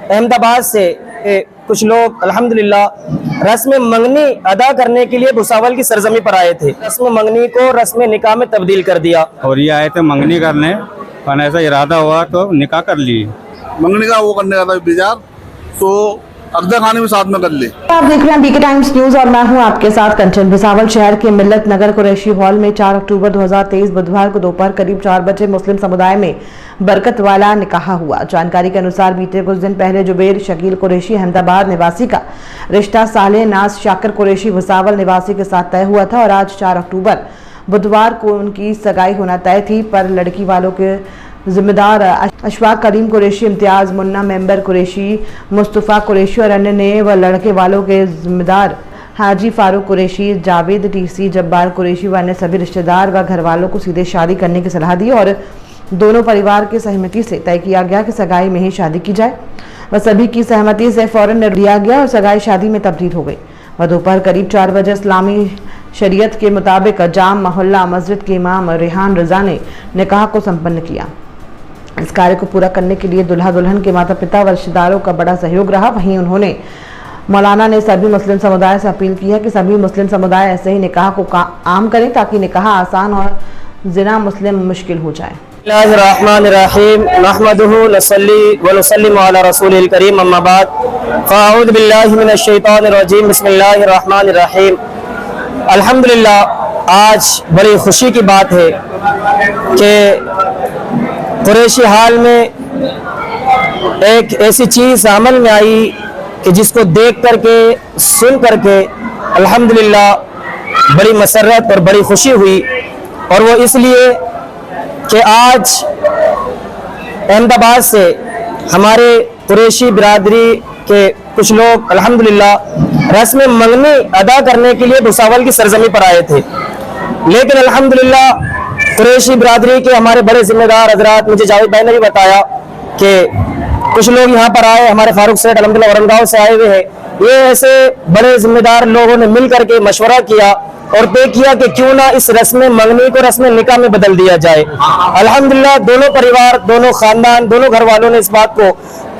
अहमदाबाद से कुछ लोग अल्हम्दुलिल्लाह रस्म मंगनी अदा करने के लिए भुसावल की सरजमी पर आए थे। रस्म मंगनी को रस्म निकाह में तब्दील कर दिया और ये आए थे मंगनी करने, पर ऐसा इरादा हुआ तो निकाह कर ली। मंगनी का वो करने का था विचार, तो अगदा खाने में साथ में कर ली। आप देख रहे हैं बीके टाइम्स न्यूज और मैं हूं आपके साथ कंचन। भुसावल शहर के मिल्लत नगर कुरैशी हॉल में 4 अक्टूबर 2023 बुधवार को दोपहर करीब 4 बजे मुस्लिम समुदाय में बरकत वाला निकाह हुआ। जानकारी के अनुसार बीते कुछ दिन पहले जुबैर शकील कुरैशी अहमदाबाद निवासी का रिश्ता साले नाज शाकिर कुरैशी भुसावल निवासी के साथ तय हुआ था और आज 4 अक्टूबर बुधवार को उनकी सगाई होना तय थी, पर लड़की वालों के जिम्मेदार अशफाक करीम कुरैशी, इम्तियाज मुन्ना मेंबर कुरैशी, मुस्तफ़ा कुरैशी और अन्य ने व लड़के वालों के जिम्मेदार हाजी फारूक कुरैशी, जावेद टीसी, जब्बार कुरैशी व अन्य सभी रिश्तेदार व घर वालों को सीधे शादी करने की सलाह दी और दोनों परिवार की सहमति से तय किया गया कि सगाई में ही शादी की जाए। वह सभी की सहमति से फौरन निर्णय लिया गया और सगाई शादी में तब्दील हो गई। वह दोपहर करीब 4 बजे इस्लामी शरीयत के मुताबिक जाम मोहल्ला मस्जिद के इमाम रेहान रजा ने निकाह को संपन्न किया। इस कार्य को पूरा करने के लिए दुल्हा दुल्हन के माता पिता व रिश्तेदारों का बड़ा सहयोग रहा। वहीं उन्होंने मौलाना ने सभी मुस्लिम समुदाय से अपील की है कि सभी मुस्लिम समुदाय ऐसे ही निकाह को आम करें ताकि निकाह आसान और जिना मुस्लिम मुश्किल हो जाए। बिस्मिल्लाहिर्रहमानिर्रहीम नहमदुहु नसल्ली व नुसल्लिमु अला रसूलिल करीम अम्मा बाद फ़अऊज़ु बिल्लाहि मिनश शैतानिर रजीम बिस्मिल्लाहिर्रहमानिर्रहीम। अल्हम्दुलिल्लाह आज बड़ी खुशी की बात है कि कुरैशी हाल में एक ऐसी चीज़ अमल में आई कि जिसको देख करके सुन करके अल्हम्दुलिल्लाह बड़ी मसरत और बड़ी खुशी हुई। और वो इसलिए कि आज अहमदाबाद से हमारे कुरैशी बिरादरी के कुछ लोग अल्हम्दुलिल्लाह रस्म मंगनी अदा करने के लिए भुसावल की सरजमी पर आए थे, लेकिन अल्हम्दुलिल्लाह कुरैशी बिरादरी के हमारे बड़े जिम्मेदार हजरात, मुझे जावेद भाई ने भी बताया कि कुछ लोग यहाँ पर आए, हमारे फारूक सेठ अल्हम्दुलिल्लाह औरंगाबाद से आए हुए हैं। ये ऐसे बड़े जिम्मेदार लोगों ने मिल करके मशवरा किया और तय किया कि क्यों ना इस रस्म मंगनी को रस्म निकाह में बदल दिया जाए। अल्हम्दुलिल्लाह दोनों परिवार, दोनों खानदान, दोनों घर वालों ने इस बात को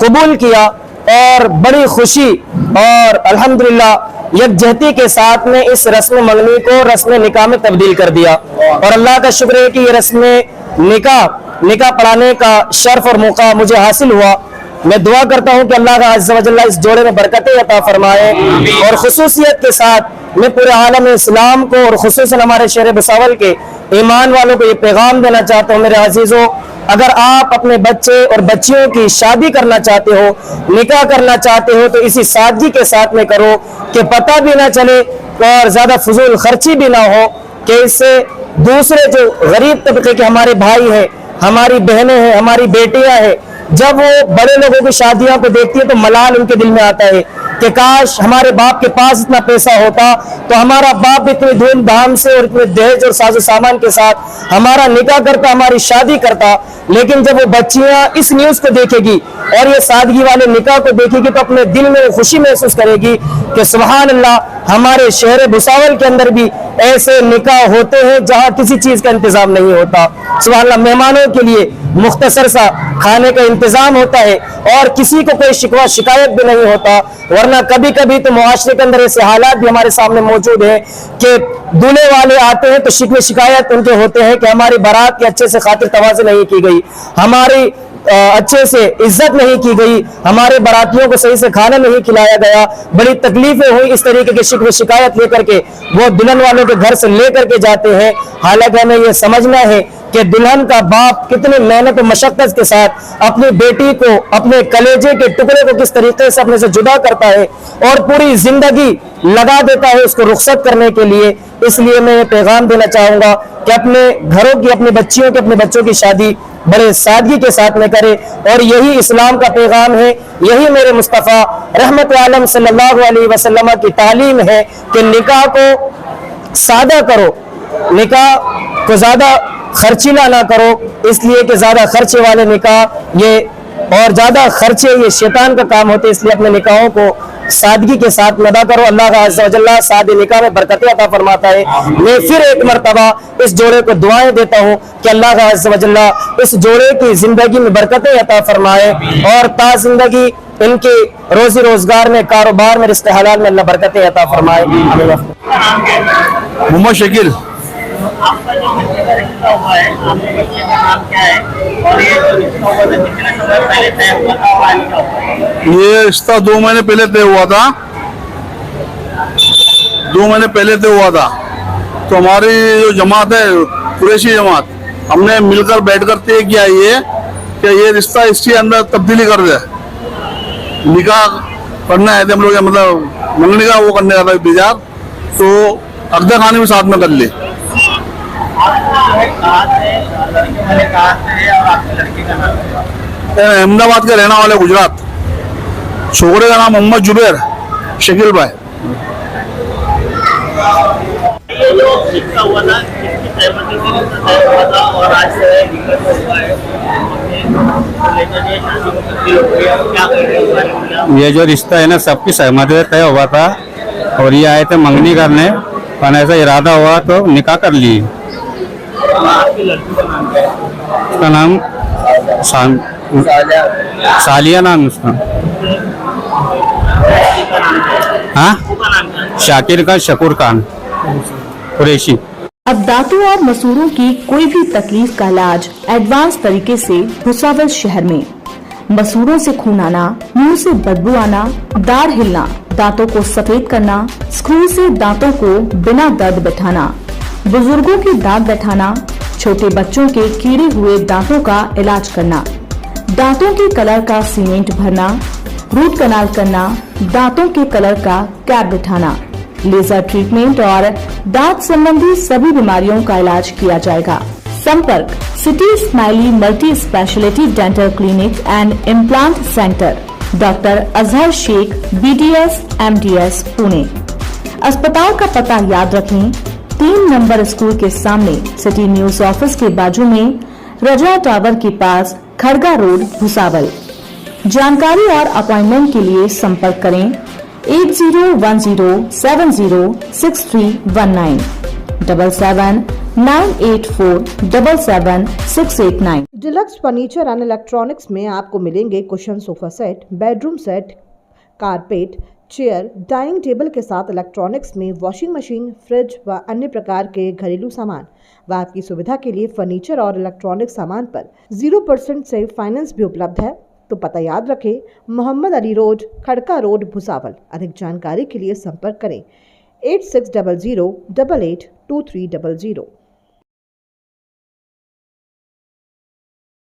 कबूल किया और बड़ी खुशी और अल्हम्दुलिल्लाह यकजहती के साथ में इस रस्म मंगनी को रस्म निकाह में तब्दील कर दिया। और अल्लाह का शुक्र है कि ये रस्म निकाह पढ़ाने का शर्फ और मौका मुझे हासिल हुआ। मैं दुआ करता हूँ कि अल्लाह का अज़्ज़ व जल्ला इस जोड़े में बरकतें अता फरमाए और खुसूसियत के साथ मैं पूरे आलम इस्लाम को और खुसूसन हमारे शहर भुसावल के ईमान वालों को ये पैगाम देना चाहता हूँ, मेरे अजीजों, अगर आप अपने बच्चे और बच्चियों की शादी करना चाहते हो, निकाह करना चाहते हो, तो इसी सादगी के साथ में करो कि पता भी ना चले और ज्यादा फजूल खर्ची भी ना हो, कि इससे दूसरे जो गरीब तबके के हमारे भाई हैं, हमारी बहनें हैं, हमारी बेटियां हैं, जब वो बड़े लोगों की शादियों को देखती है तो मलाल उनके दिल में आता है कि काश हमारे बाप के पास इतना पैसा होता तो हमारा बाप इतने धूमधाम से और इतने दहेज और साजो सामान के साथ हमारा निकाह करता, हमारी शादी करता। लेकिन जब वो बच्चियां इस न्यूज को देखेगी और ये सादगी वाले निकाह को देखेगी तो अपने दिल में खुशी महसूस करेगी कि सुभान अल्लाह, हमारे शहर भुसावल के अंदर भी ऐसे निकाह होते हैं जहां किसी चीज का इंतजाम नहीं होता। सुभान अल्लाह, मेहमानों के लिए मुख्तसर सा खाने का इंतजाम होता है और किसी को कोई शिकवा शिकायत भी नहीं होता। वरना कभी कभी तो मुआशरे के अंदर ऐसे हालात भी हमारे सामने मौजूद है कि दूल्हे वाले आते हैं तो शिकवे शिकायत उनके होते हैं कि हमारी बारात की अच्छे से खातिर तवाज़ुन नहीं की गई, हमारी अच्छे से इज्जत नहीं की गई, हमारे बारातियों को सही से खाना नहीं खिलाया गया, बड़ी तकलीफें हुई। इस तरीके की शिकवे शिकायत लेकर के वो दुल्हन वालों के घर से लेकर के जाते हैं। हालांकि हमें ये समझना है कि दुल्हन का बाप कितनी मेहनत और मशक्कत के साथ अपनी बेटी को, अपने कलेजे के टुकड़े को किस तरीके से अपने से जुदा करता है और पूरी जिंदगी लगा देता है उसको रुखसत करने के लिए। इसलिए मैं ये पैगाम देना चाहूंगा कि अपने घरों की, अपनी बच्चियों की, अपने बच्चों की शादी बड़े सादगी के साथ में करे और यही इस्लाम का पैगाम है, यही मेरे मुस्तफ़ा रहमत आलम सल्लल्लाहु अलैहि वसल्लम की तालीम है कि निकाह को सादा करो, निकाह को ज्यादा खर्चीला ना करो, इसलिए कि ज्यादा खर्चे वाले निकाह ये और ज्यादा खर्चे ये शैतान का काम होते, इसलिए अपने निकाहों को सादगी के साथ अदा करो। अल्लाह का अज़्ज़ व जल्ला सादे निकाह में बरकतें अता फरमाता है। मैं फिर एक मरतबा इस जोड़े को दुआएं देता हूँ कि अल्लाह का अज़्ज़ व जल्ला इस जोड़े की जिंदगी में बरकतें अता फरमाए और ता जिंदगी इनके रोजी रोजगार में, कारोबार में, रिश्ते हलाल में अल्लाह बरकतें अता फरमाए। मोहम्मद शकील। आपका जो बच्चे का रिश्ता हुआ है, आपके बच्चे का नाम क्या है और ये जो रिश्ता हुआ था कितने समय पहले तय हुआ था और आज क्या हुआ? ये रिश्ता 2 महीने पहले तय हुआ था। 2 महीने पहले तय हुआ था। तो हमारी जो जमात है, कुरैशी जमात, हमने मिलकर बैठकर तय किया ये कि ये रिश्ता इसके अंदर तब्दीली कर दे। निकाह करना है हम लोग, मतलब मंगनी का वो करने का था इंतजार, तो अगदा खानी भी साथ में कर ली। कहाँ से लड़के वाले कहाँ से और आपके लड़के का नाम क्या है? अहमदाबाद के रहने वाले, गुजरात। छोकरे का नाम मोहम्मद जुबैर शकील भाई। ये जो रिश्ता हुआ था किसकी सहमति से रिश्ता तय हुआ था और आज जो है निकल हुआ है, लेकर ये शादी को तब्दील हो गया, क्या करेंगे इस बारे में आप? ये जो रिश्ता है ना, सबकी सहमति से तय हुआ था और ये आए थे मंगनी करने, पर ऐसा इरादा हुआ तो निकाह कर ली। आपकी लड़की का नाम क्या है? उसका नाम सालिया नाम उसका। हाँ, उसका नाम क्या है? शाकिर का शकूर खान कुरैशी। अब दांतों और मसूड़ों की कोई भी तकलीफ का इलाज एडवांस तरीके से भुसावल शहर में। मसूड़ों से खून आना, मुंह से बदबू आना, दाढ़ हिलना, दांतों को सफेद करना, स्क्रू से दांतों को बिना दर्द बैठाना, बुजुर्गों के दांत बैठाना, छोटे बच्चों के कीड़े हुए दांतों का इलाज करना, दांतों के कलर का सीमेंट भरना, रूट कनाल करना, दांतों के कलर का कैप बैठाना, लेजर ट्रीटमेंट और दांत संबंधी सभी बीमारियों का इलाज किया जाएगा। संपर्क city smiley multi speciality dental clinic and implant centre, doctor Azhar Shaikh, BDS MDS, Pune. अस्पताल का पता याद रखें, 3 नंबर स्कूल के सामने, सिटी न्यूज ऑफिस के बाजू में, रजा टावर के पास, खड़गा रोड, भुसावल। जानकारी और अपॉइंटमेंट के लिए संपर्क करें 8010706319 7798477689। डिलक्स फर्नीचर एंड इलेक्ट्रॉनिक्स में आपको मिलेंगे cushion sofa set, bedroom set, carpet, chair, dining table के साथ इलेक्ट्रॉनिक्स में वॉशिंग मशीन, फ्रिज व अन्य प्रकार के घरेलू सामान व आपकी सुविधा के लिए फर्नीचर और इलेक्ट्रॉनिक सामान पर 0% से फाइनेंस भी उपलब्ध है। तो पता याद रखें, मोहम्मद अली रोड, खड़का रोड, भुसावल। अधिक जानकारी के लिए संपर्क करें 8600882300।